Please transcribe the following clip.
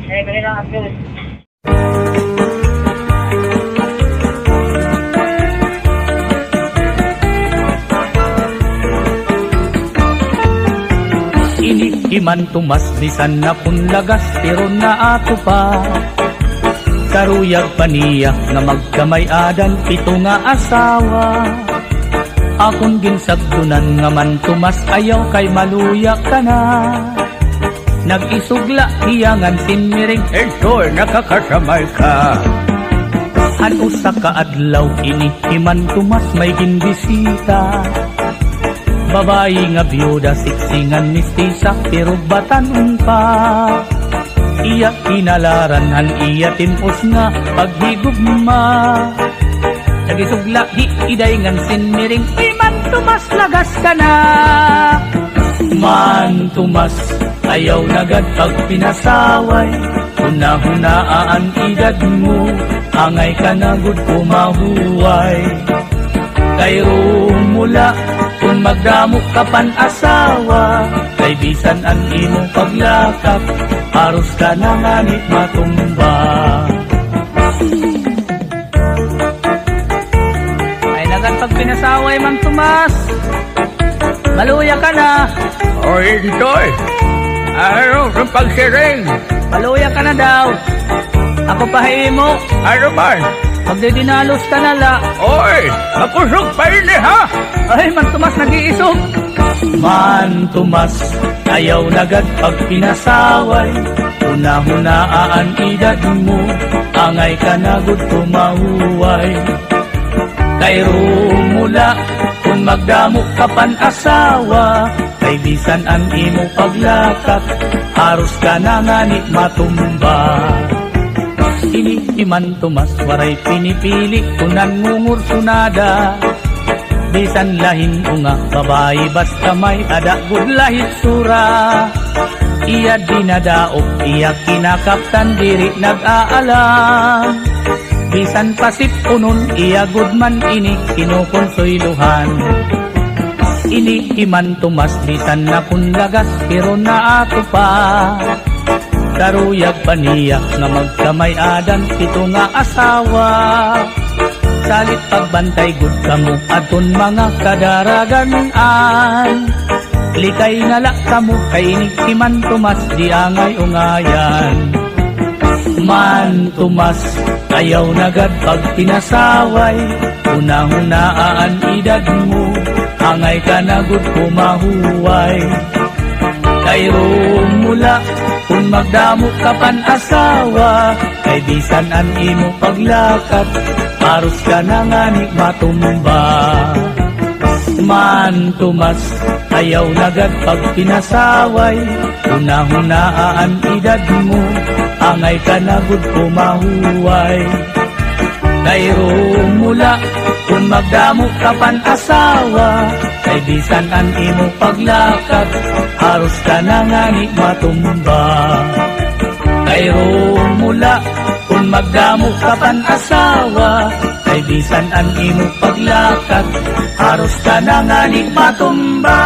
Kailangan Abdul. Iman tumas bisan na punlagas pero na ato pa karuyag paniya nga magkamay adan pito nga asawa akon ginsagdunan nga man tumas ayaw kay maluya ka na nag-isugla hiyangan sinmiring sure nakakasamay ka ano sa kaadlaw ini iman tumas may ginbisita babae nga byuda, siksingan mistisa, pero batanon pa. Iya kinalaran, han iya timpos nga, paghigugma. Nagisugla, iday ngan sinmiring, man tumas lagas ka na. Man tumas, ayaw nagad pag pinasaway. Huna-hunaan edad mo, angay ka na gud kumahuway. Kay rumula, kung magdamok ka pan asawa, kay bisan ang imong paglakap, aros ka na nganit matumba. Ay nagan pag pinasaway man tumas, maluya ka na. O Intoy, ano sa pagsiring? Maluya ka na daw. Ako pahimo. Ano man? Magdidinalos ka na la. Oy, makusog pa ini ha? Ay, man tumas nag-iisog. Man tumas, ayaw nagad pag pinasaway. Una-hunaan edad mo, angay ka na gud kumahuway. Kay rumula, kung magdamo ka pan asawa, kay bisan ang imo paglakap, haros ka na nganit matumba. Iman tumas, waray pinipili, kunan ngungur sunada. Bisan lahin unga, babae basta may adagod lahit sura. Iya dinadaog, iya kinakaptan, diri nag-aalam. Bisan pasip unon, iya gudman ini kinukonsoyluhan. Ini iman tumas, bisan na kunlagas, pero naato pa. Karuyag paniya nga magkamay adan, pito nga asawa. Salit pagbantay gud kamo aton mga kadaraganan. Likay nga la kamo kay iman tumas di angay ungayan. Man tumas ayaw nagad pag pinasaway. Una-hunaan edad mo, angay ka na gud kumahuway. Kay rumula kung magdamo ka pan asawa, kay bisan ang imo paglakad, aros ka na nganit matumba. Man tumas, ayaw nagad pag pinasaway. Una-hunaan edad mo, angay ka na gud kumahuway. Kay rumula, kung magdamo ka pan asawa, kay bisan ang imo paglakad, haros ka na nganit matumba. Kay rumula, kung magdamo ka pan asawa, kay bisan ang imo paglakad, haros ka na nganit matumba.